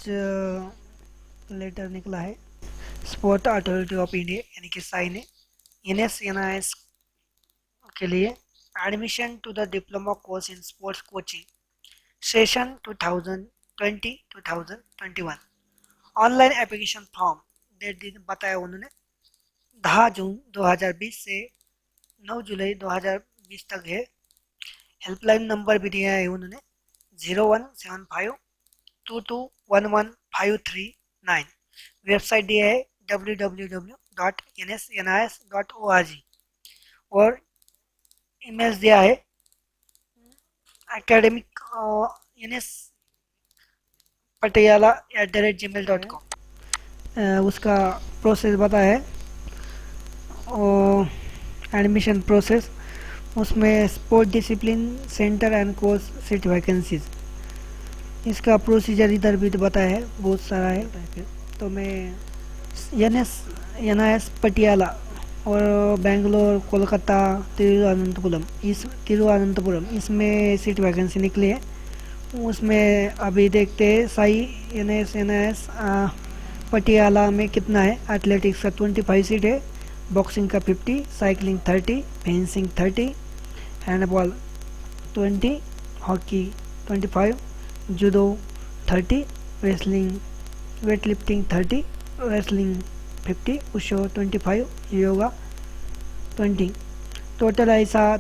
आज लेटर निकला है स्पोर्ट अथॉरिटी ऑफ इंडिया यानी कि साई ने NSNIS के लिए admission to the diploma course in sports coaching session 2020-2021 online application form date बताया उन्होंने 10 जून 2020 से 9 जुलाई 2020 तक है। हेल्पलाइन नंबर भी दिया है उन्होंने 0175221159। वेबसाइट दिया है www.nsnis.org और ईमेल दिया है academic ns patiala@gmail.com। उसका प्रोसेस बताया है एडमिशन प्रोसेस, उसमें sport discipline centre and course seat vacancies, इसका प्रोसीजर इधर भी बताया है, बहुत सारा है। तो मैं NS पटियाला और बेंगलोर, कोलकाता, तिरुवनंतपुरम इसमें सीट वैकेंसी निकली है। उसमें अभी देखते हैं साई NS पटियाला में कितना है। एथलेटिक्स का 25 सीट है, बॉक्सिंग का 50, cycling 30, fencing 30, handball 20, hockey 25, judo 30, wrestling weight lifting 30, wrestling 50, उशो 25, yoga 20। Total ऐसा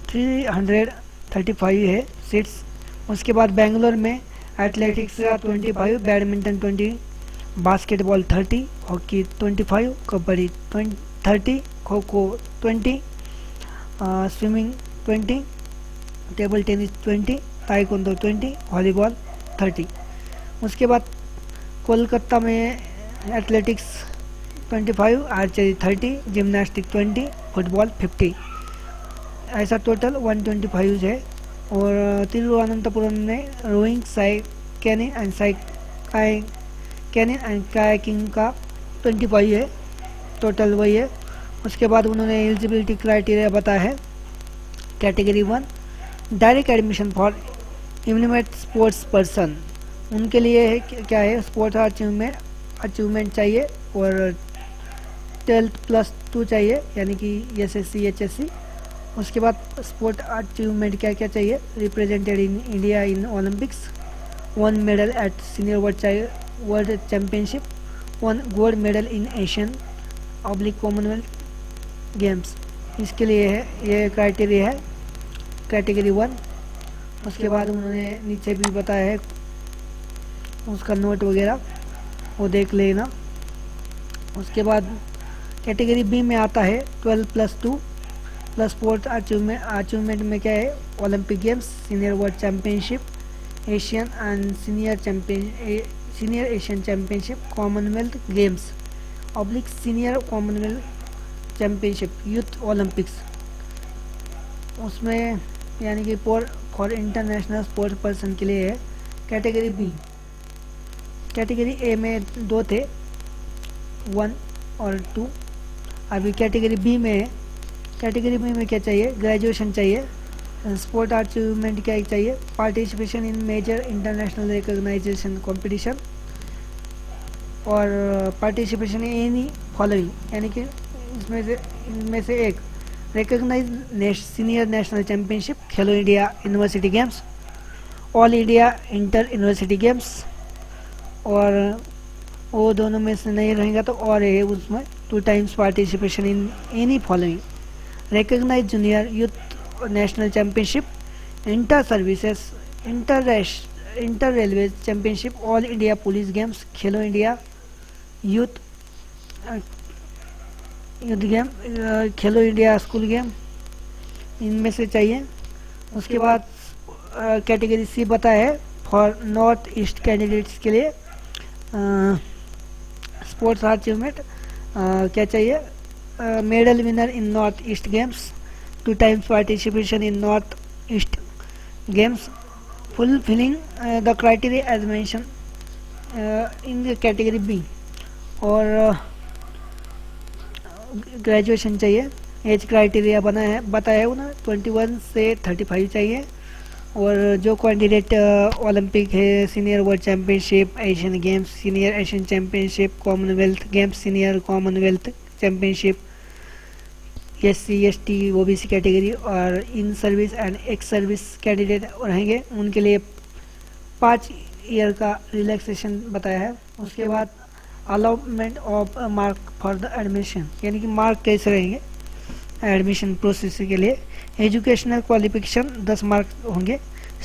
335 है सीट्स। उसके बाद बेंगलोर में एथलेटिक्स का 25, badminton 20, basketball 30, hockey 25, kabaddi 30, kho kho 20, swimming 20, table tennis 20, taekwondo 20, volleyball 30। उसके बाद कोलकाता में एथलेटिक्स 25, आर्चरी 30, जिम्नास्टिक 20, फुटबॉल 50। ऐसा टोटल 125 है। और तिरुवनंतपुरम में रोइंग, कैनिंग एंड कायाकिंग का 25 है, टोटल वही है। उसके बाद उन्होंने एलिजिबिलिटी क्राइटेरिया बताया है। Category 1 direct admission for eminent sports person, उनके लिए है क्या है, स्पोर्ट्स अचीवमेंट चाहिए और 12+2 चाहिए यानी कि SSC HSC। उसके बाद स्पोर्ट अचीवमेंट क्या क्या चाहिए, represented in India in Olympics, 1 medal at senior world championship, 1 gold medal in Asian Commonwealth games, इसके लिए है ये क्राइटेरिया है कैटेगरी 1। उसके बाद उन्होंने नीचे भी बताया है, उसका नोट वगैरह वो देख लेना। उसके बाद कैटेगरी बी में आता है 12+2 प्लस स्पोर्ट अचीवमेंट में क्या है, Olympic games, senior world championship, Asian and senior Asian championship, Commonwealth games senior Commonwealth championship, youth Olympics, उसमें यानी कि फॉर इंटरनेशनल स्पोर्ट्स पर्सन के लिए है। कैटेगरी बी, कैटेगरी ए में 2 थे, 1 और 2, अभी कैटेगरी बी में है। कैटेगरी बी में क्या चाहिए, ग्रेजुएशन चाहिए, स्पोर्ट अचीवमेंट क्या चाहिए, participation in major international recognisation competition और पार्टिसिपेशन इन एनी फॉलोइंग, यानी कि इनमें से एक recognise senior national championship, Khelo India university games, all India inter university games, और वो दोनों में से नहीं रहेगा तो और है उसमें 2 times participation in any following, recognise junior youth national championship, inter services, inter railway championship, all India police games, Khelo India youth game, Khelo India school game, इनमें से चाहिए। उसके बाद कैटेगरी सी बताया है फॉर नॉर्थ ईस्ट कैंडिडेट्स के लिए sports achievement क्या चाहिए, medal winner in North East games, 2 times participation in North East games, fulfilling the criteria as mention in category B, और ग्रेजुएशन चाहिए। एज क्राइटेरिया बताया है उन्होंने 21 से 35 चाहिए, और जो कैंडिडेट ओलंपिक है, senior world championship, Asian games, senior Asian championship, Commonwealth games, senior Commonwealth championship, SC ST OBC category और in service and ex service candidate रहेंगे, उनके लिए 5 ईयर का रिलैक्सेशन बताया है। उसके बाद allotment of mark for the admission, यानी कि मार्क कैसे रहेंगे एडमिशन प्रोसेस के लिए। एजुकेशनल क्वालिफिकेशन 10 मार्क होंगे।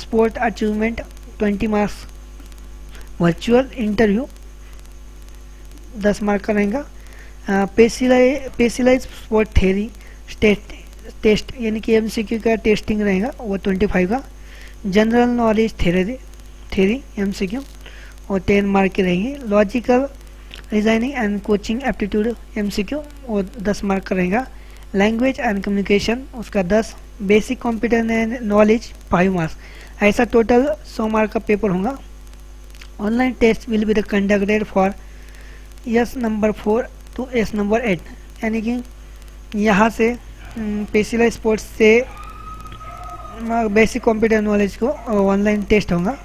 Sport achievement 20 marks. Virtual interview 10 mark का रहेगा। स्पेशलाइज स्पोर्ट थ्योरी टेस्ट यानी कि MCQ का टेस्टिंग रहेगा, वो 25 का। जनरल नॉलेज थ्योरी MCQ और 10 मार्क के रहेंगे। Logical reasoning and coaching aptitude MCQ वो 10 मार्क का रहेगा। लैंग्वेज एंड कम्युनिकेशन उसका 10। Basic computer and knowledge 5 marks. ऐसा टोटल 100 मार्क का पेपर होगा। Online test will be the conducted for S number 4 to S number 8, यानी कि यहाँ से पेशिला स्पोर्ट्स से बेसिक कंप्यूटर नॉलेज को ऑनलाइन टेस्ट होगा।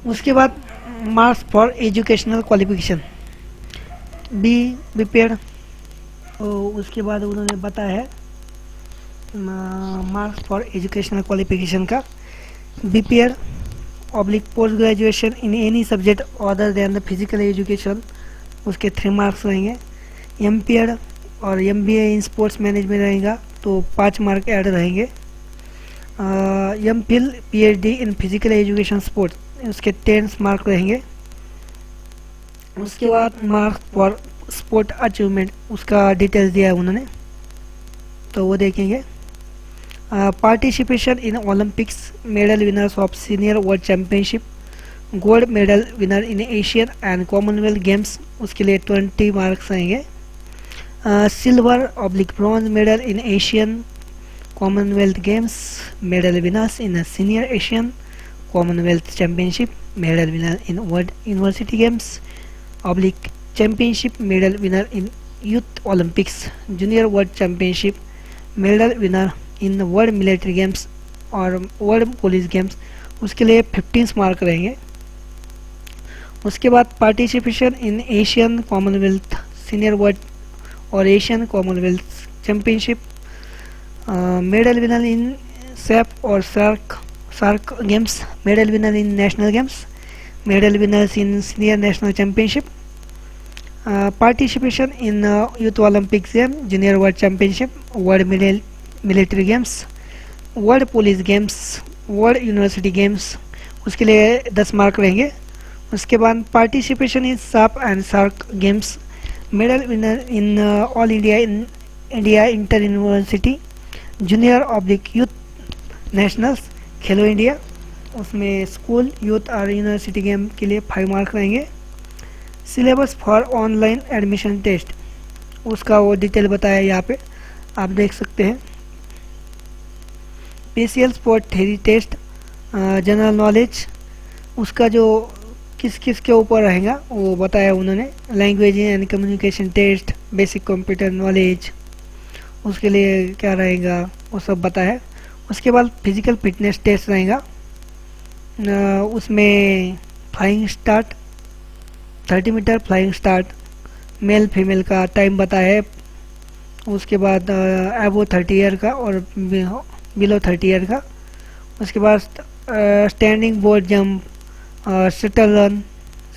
उसके बाद marks for educational qualification be prepare. उसके बाद उन्होंने बताया है मार्क्स फॉर एजुकेशनल क्वालिफिकेशन का BPED oblique post graduation in any subject other than the physical education, उसके 3 मार्क्स रहेंगे। MPED और MBA इन स्पोर्ट्स मैनेजमेंट रहेगा तो 5 मार्क ऐड रहेंगे। MPhil PhD in physical education sports उसके 10 मार्क रहेंगे। उसके बाद मार्क्स फॉर स्पोर्ट अचीवमेंट उसका डिटेल्स दिया है उन्होंने, तो वो देखेंगे। Participation in Olympics, medal winners of senior world championship, gold medal winner in Asian and Commonwealth games उसके लिए 20 मार्क्स आएंगे। Silver oblique bronze medal in Asian Commonwealth games, medal winners in senior Asian Commonwealth championship, medal winner in world university games oblique championship, medal winner in youth Olympics, junior world championship, medal winner in world military games और world police games उसके लिए 15 mark रहेंगे। उसके बाद participation in Asian Commonwealth senior world और Asian Commonwealth championship, medal winner in SAF और SAARC games, medal winner in national games, medal winners in senior national championship, participation in youth Olympic game, junior world championship, world military games, world police games, world university games उसके लिए 10 mark रहेंगे। उसके बाद participation in SAF and SAARC games, medal winner in all India inter university junior oblique youth nationals Khelo India उसमें school youth और university game के लिए 5 mark रहेंगे। Syllabus for online admission test उसका वो डिटेल बताया यहाँ पे आप देख सकते हैं। PCL sport theory test, general knowledge उसका जो किस किस के ऊपर रहेगा वो बताया उन्होंने। Language and communication test, basic computer knowledge उसके लिए क्या रहेगा वो सब बताया। उसके बाद फिजिकल फिटनेस टेस्ट रहेगा, उसमें flying start 30 metre flying start, male female का टाइम बताया है। उसके बाद एबो 30 ईयर का और बिलो 30 ईयर का। उसके बाद standing board jump, shuttle run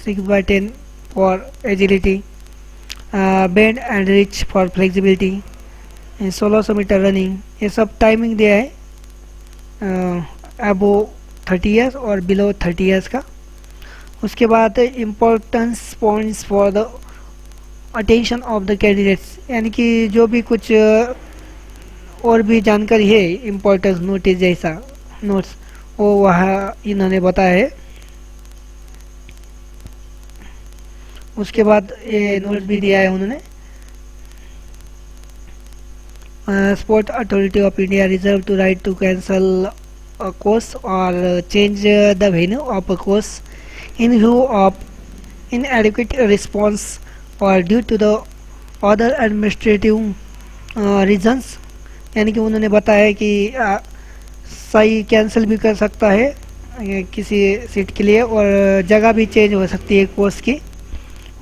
6x10 for agility, bend and reach for flexibility, 1600 metre running, ये सब टाइमिंग दिया है एबो 30 ईयर्स और बिलो 30 ईयर्स का। उसके बाद importance points for the attention of the candidates, यानी कि जो भी कुछ और भी जानकारी है इम्पोर्टेंस नोटिस जैसा नोट्स वो वहाँ इन्होंने बताया है। उसके बाद ये नोट भी दिया है उन्होंने। Sport authority of India reserve to right to cancel a course or change the venue of a course in view of inadequate response or due to the other administrative reasons, यानी कि उन्होंने बताया कि सही कैंसिल भी कर सकता है किसी सीट के लिए, और जगह भी चेंज हो सकती है कोर्स की।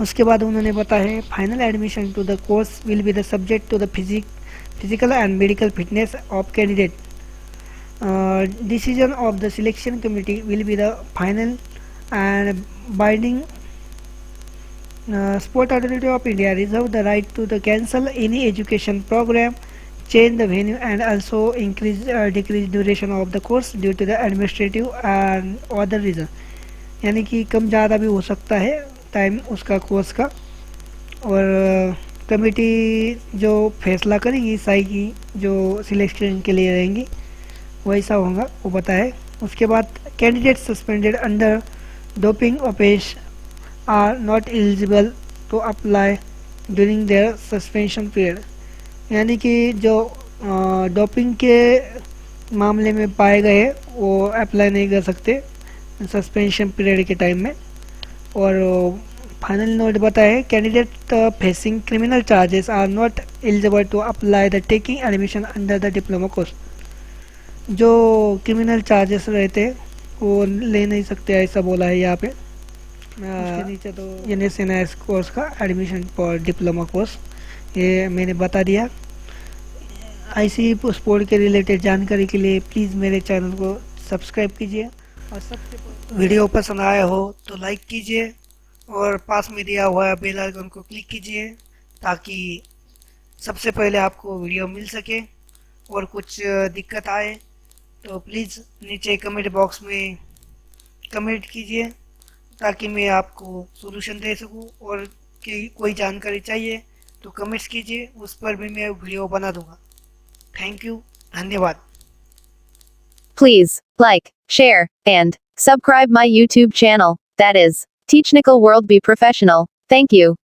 उसके बाद उन्होंने बताया है final admission to the course will be the subject to the physical and medical fitness of candidate. Decision of the selection committee will be the final and binding. Sport Authority of India reserve the right to the cancel any education program, change the venue, and also decrease duration of the course due to the administrative and other reason. यानी कि कम ज़्यादा भी हो सकता है time उसका course का। और कमेटी जो फैसला करेंगी साई की जो सिलेक्शन के लिए रहेंगी वैसा होगा वो बताए। उसके बाद candidate suspended under doping offence are not eligible to apply during their suspension period. यानी कि जो डोपिंग के मामले में पाए गए वो अप्लाई नहीं कर सकते सस्पेंशन पीरियड के टाइम में। और फाइनल नोट बताए candidate facing criminal charges are not eligible to apply the taking admission under the diploma course. जो क्रिमिनल चार्जेस रहते वो ले नहीं सकते ऐसा बोला है यहाँ पे। उसके नीचे तो NS कोर्स का एडमिशन फॉर डिप्लोमा कोर्स ये मैंने बता दिया। ऐसी स्पोर्ट के रिलेटेड जानकारी के लिए प्लीज़ मेरे चैनल को सब्सक्राइब कीजिए, और सबसे वीडियो पसंद आया हो तो लाइक कीजिए और पास में दिया हुआ बेल आइकन को क्लिक कीजिए ताकि सबसे पहले आपको वीडियो मिल सके। और कुछ दिक्कत आए तो प्लीज़ नीचे कमेंट बॉक्स में कमेंट कीजिए ताकि मैं आपको सॉल्यूशन दे सकूं, और कोई जानकारी चाहिए तो कमेंट्स कीजिए, उस पर भी मैं वीडियो बना दूंगा। थैंक यू, धन्यवाद। Please like, share, and subscribe my YouTube channel, that is, Technical World Be Professional. Thank you.